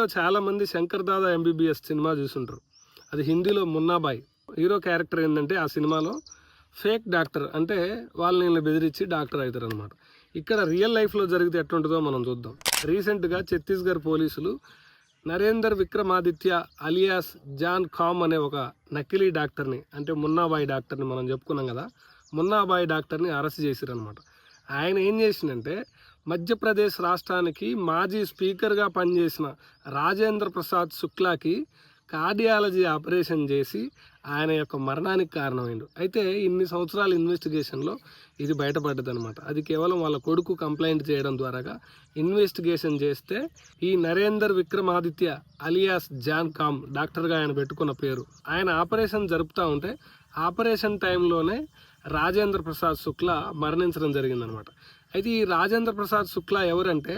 మీలో చాలామంది Shankar Dada MBBS cinema చూసుంటారు. అది హిందీలో మున్నాబాయ్. హీరో క్యారెక్టర్ ఏంటంటే ఆ సినిమాలో ఫేక్ డాక్టర్, అంటే వాళ్ళని బెదిరించి డాక్టర్ అవుతారు అనమాట. ఇక్కడ రియల్ లైఫ్లో జరిగితే ఎట్లుంటుందో మనం చూద్దాం. రీసెంట్గా ఛత్తీస్గఢ్ పోలీసులు నరేందర్ విక్రమాదిత్య అలియాస్ జాన్ ఖామ్ అనే ఒక నకిలీ డాక్టర్ని, అంటే మున్నాబాయ్ డాక్టర్ని మనం చెప్పుకున్నాం కదా, మున్నాబాయ్ డాక్టర్ని అరెస్ట్ చేశారు అనమాట. ఆయన ఏం చేసిందంటే మధ్యప్రదేశ్ రాష్ట్రానికి మాజీ స్పీకర్గా పనిచేసిన రాజేంద్ర ప్రసాద్ శుక్లాకి కార్డియాలజీ ఆపరేషన్ చేసి ఆయన యొక్క మరణానికి కారణమైండు. అయితే ఇన్ని సంవత్సరాల ఇన్వెస్టిగేషన్లో ఇది బయటపడ్డది అనమాట. అది కేవలం వాళ్ళ కొడుకు కంప్లైంట్ చేయడం ద్వారాగా ఇన్వెస్టిగేషన్ చేస్తే ఈ నరేందర్ విక్రమాదిత్య అలియాస్ జాన్ ఖామ్ డాక్టర్గా ఆయన పెట్టుకున్న పేరు, ఆయన ఆపరేషన్ జరుపుతూ ఉంటే ఆపరేషన్ టైంలోనే రాజేంద్ర ప్రసాద్ శుక్లా మరణించడం జరిగిందనమాట. అయితే ఈ రాజేంద్ర ప్రసాద్ శుక్లా ఎవరంటే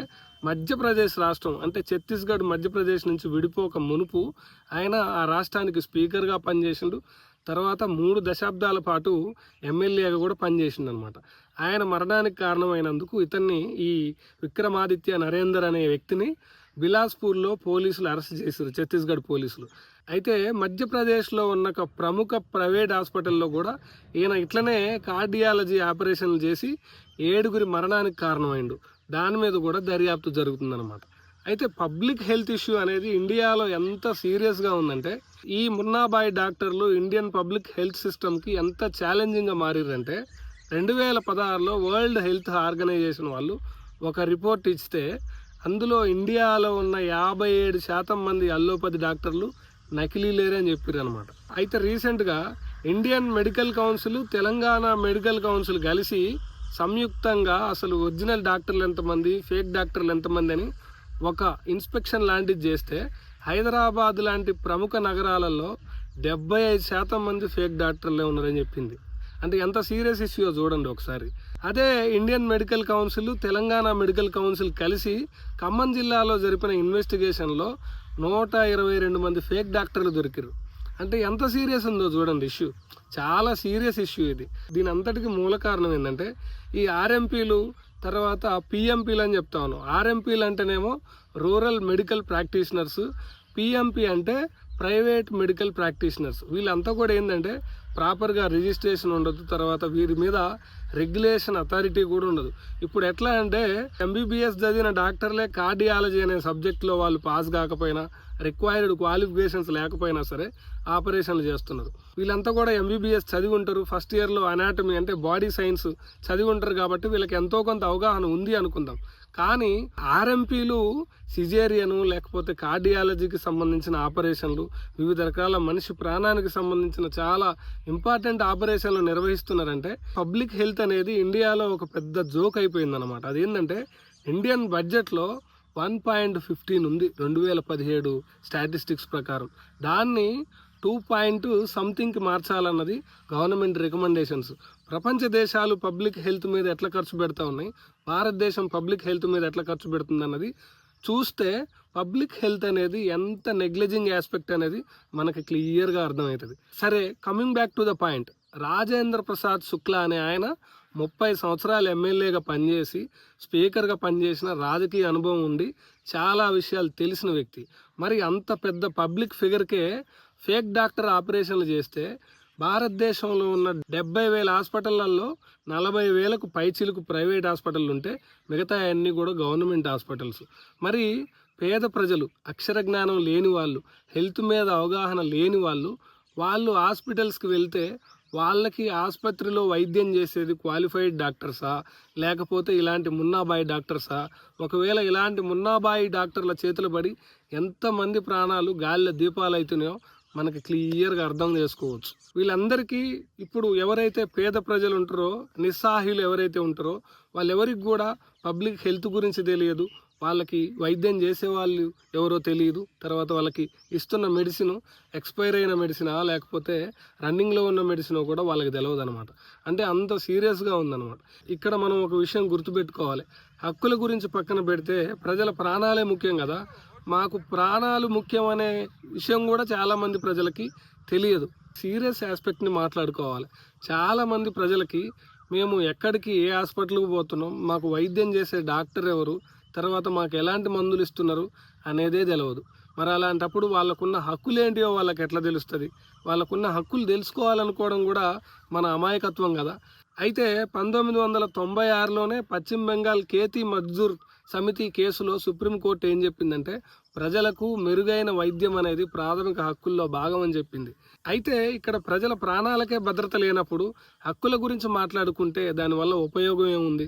మధ్యప్రదేశ్ రాష్ట్రం, అంటే ఛత్తీస్గఢ్ మధ్యప్రదేశ్ నుంచి విడిపోక మునుపు ఆయన ఆ రాష్ట్రానికి స్పీకర్గా పనిచేసిండు. తర్వాత 3 దశాబ్దాల పాటు ఎమ్మెల్యేగా కూడా పనిచేసిండు అనమాట. ఆయన మరణానికి కారణమైనందుకు ఇతన్ని, ఈ విక్రమాదిత్య నరేందర్ అనే వ్యక్తిని బిలాస్పూర్లో పోలీసులు అరెస్ట్ చేశారు, ఛత్తీస్గఢ్ పోలీసులు. అయితే మధ్యప్రదేశ్లో ఉన్న ఒక ప్రముఖ ప్రైవేట్ హాస్పిటల్లో కూడా ఈయన ఇట్లనే కార్డియాలజీ ఆపరేషన్లు చేసి 7గురి మరణానికి కారణమైండు. దాని మీద కూడా దర్యాప్తు జరుగుతుందన్నమాట. అయితే పబ్లిక్ హెల్త్ ఇష్యూ అనేది ఇండియాలో ఎంత సీరియస్గా ఉందంటే, ఈ మున్నాబాయ్ డాక్టర్లు ఇండియన్ పబ్లిక్ హెల్త్ సిస్టమ్కి ఎంత ఛాలెంజింగ్గా మారిరంటే 2016లో వరల్డ్ హెల్త్ ఆర్గనైజేషన్ వాళ్ళు ఒక రిపోర్ట్ ఇస్తే అందులో ఇండియాలో ఉన్న 57% మంది అల్లోపతి డాక్టర్లు నకిలీలేరే అని చెప్పారు అనమాట. అయితే రీసెంట్గా Indian medical council, Telangana medical council కలిసి సంయుక్తంగా అసలు ఒరిజినల్ డాక్టర్లు ఎంతమంది, ఫేక్ డాక్టర్లు ఎంతమంది అని ఒక ఇన్స్పెక్షన్ లాంటిది చేస్తే హైదరాబాద్ లాంటి ప్రముఖ నగరాలలో 75% మంది ఫేక్ డాక్టర్లే ఉన్నారని చెప్పింది. అంటే ఎంత సీరియస్ ఇష్యూ చూడండి ఒకసారి. అదే Indian medical council, Telangana medical council కలిసి ఖమ్మం జిల్లాలో జరిపిన ఇన్వెస్టిగేషన్లో 122 మంది ఫేక్ డాక్టర్లు దొరికారు. అంటే ఎంత సీరియస్ ఉందో చూడండి ఇష్యూ. చాలా సీరియస్ ఇష్యూ ఇది. దీని అంతటికి మూల కారణం ఏంటంటే ఈ ఆర్ఎంపీలు, తర్వాత పిఎంపీలు అని చెప్తా ఉన్నాం. ఆర్ఎంపీలు అంటేనేమో రూరల్ మెడికల్ ప్రాక్టీషనర్స్, పిఎంపీ అంటే ప్రైవేట్ మెడికల్ ప్రాక్టీషనర్స్. వీళ్ళంతా కూడా ఏంటంటే ప్రాపర్గా రిజిస్ట్రేషన్ ఉండదు, తర్వాత వీరి మీద రెగ్యులేషన్ అథారిటీ కూడా ఉండదు. ఇప్పుడు ఎట్లా అంటే ఎంబీబీఎస్ చదివిన డాక్టర్లే కార్డియాలజీ అనే సబ్జెక్ట్లో వాళ్ళు పాస్ కాకపోయినా, రిక్వైర్డ్ క్వాలిఫికేషన్స్ లేకపోయినా సరే ఆపరేషన్లు చేస్తున్నారు. వీళ్ళంతా కూడా ఎంబీబీఎస్ చదివి ఉంటారు, ఫస్ట్ ఇయర్లో అనాటమీ అంటే బాడీ సైన్స్ చదివి ఉంటారు, కాబట్టి వీళ్ళకి ఎంతో కొంత అవగాహన ఉంది అనుకుందాం. కానీ ఆర్ఎంపీలు సిజేరియను లేకపోతే కార్డియాలజీకి సంబంధించిన ఆపరేషన్లు, వివిధ రకాల మనిషి ప్రాణానికి సంబంధించిన చాలా ఇంపార్టెంట్ ఆపరేషన్లు నిర్వహిస్తున్నారంటే పబ్లిక్ హెల్త్ అనేది ఇండియాలో ఒక పెద్ద జోక్ అయిపోయిందనమాట. అదేంటంటే ఇండియన్ బడ్జెట్లో 1.15 ఉంది 2017 స్టాటిస్టిక్స్ ప్రకారం. దాన్ని 2.somethingకి మార్చాలన్నది గవర్నమెంట్ రికమెండేషన్స్. ప్రపంచ దేశాలు పబ్లిక్ హెల్త్ మీద ఎట్లా ఖర్చు పెడతా ఉన్నాయి, భారతదేశం పబ్లిక్ హెల్త్ మీద ఎట్లా ఖర్చు పెడుతుంది అన్నది చూస్తే పబ్లిక్ హెల్త్ అనేది ఎంత నెగ్లిజింగ్ ఆస్పెక్ట్ అనేది మనకి క్లియర్గా అర్థమవుతుంది. సరే, coming back to the point. Rajendra Prasad Shukla అనే ఆయన 30 సంవత్సరాలు ఎమ్మెల్యేగా పనిచేసి, స్పీకర్గా పనిచేసిన, రాజకీయ అనుభవం ఉండి చాలా విషయాలు తెలిసిన వ్యక్తి. మరి అంత పెద్ద పబ్లిక్ ఫిగర్కే ఫేక్ డాక్టర్ ఆపరేషన్లు చేస్తే భారతదేశంలో ఉన్న 70,000 హాస్పిటళ్లలో 40,000కు పైచిలుకు ప్రైవేట్ హాస్పిటల్ ఉంటే మిగతా అన్నీ కూడా గవర్నమెంట్ హాస్పిటల్స్. మరి పేద ప్రజలు, అక్షర జ్ఞానం లేని వాళ్ళు, హెల్త్ మీద అవగాహన లేని వాళ్ళు హాస్పిటల్స్కి వెళ్తే వాళ్ళకి ఆసుపత్రిలో వైద్యం చేసేది క్వాలిఫైడ్ డాక్టర్సా లేకపోతే ఇలాంటి మున్నాబాయి డాక్టర్సా? ఒకవేళ ఇలాంటి మున్నాబాయి డాక్టర్ల చేతులు పడి ఎంతమంది ప్రాణాలు గాలిలో దీపాలు అవుతున్నాయో మనకి క్లియర్గా అర్థం చేసుకోవచ్చు. వీళ్ళందరికీ ఇప్పుడు ఎవరైతే పేద ప్రజలు ఉంటారో, నిస్సహాయులు ఎవరైతే ఉంటారో వాళ్ళెవరికి కూడా పబ్లిక్ హెల్త్ గురించి తెలియదు, వాళ్ళకి వైద్యం చేసే వాళ్ళు ఎవరో తెలియదు, తర్వాత వాళ్ళకి ఇస్తున్న మెడిసిన్ ఎక్స్పైర్ అయిన మెడిసినా లేకపోతే రన్నింగ్లో ఉన్న మెడిసిన్ కూడా వాళ్ళకి తెలియదు అనమాట. అంటే అంత సీరియస్గా ఉందన్నమాట. ఇక్కడ మనం ఒక విషయం గుర్తుపెట్టుకోవాలి. హక్కుల గురించి పక్కన పెడితే ప్రజల ప్రాణాలే ముఖ్యం కదా. మాకు ప్రాణాలు ముఖ్యం అనే విషయం కూడా చాలామంది ప్రజలకి తెలియదు. సీరియస్ ఆస్పెక్ట్ని మాట్లాడుకోవాలి. చాలామంది ప్రజలకి మేము ఎక్కడికి, ఏ హాస్పిటల్కి పోతున్నాం, మాకు వైద్యం చేసే డాక్టర్ ఎవరు, తర్వాత మాకు ఎలాంటి మందులు ఇస్తున్నారు అనేదే తెలియదు. మరి అలాంటప్పుడు వాళ్ళకున్న హక్కులు ఏంటియో వాళ్ళకి ఎట్లా తెలుస్తుంది? వాళ్ళకున్న హక్కులు తెలుసుకోవాలనుకోవడం కూడా మన అమాయకత్వం కదా. అయితే 1996లోనే పశ్చిమ బెంగాల్ ఖేతీ మజ్దూర్ సమితి కేసులో సుప్రీంకోర్టు ఏం చెప్పిందంటే ప్రజలకు మెరుగైన వైద్యం అనేది ప్రాథమిక హక్కుల్లో భాగం అని చెప్పింది. అయితే ఇక్కడ ప్రజల ప్రాణాలకే భద్రత లేనప్పుడు హక్కుల గురించి మాట్లాడుకుంటే దానివల్ల ఉపయోగం ఏముంది?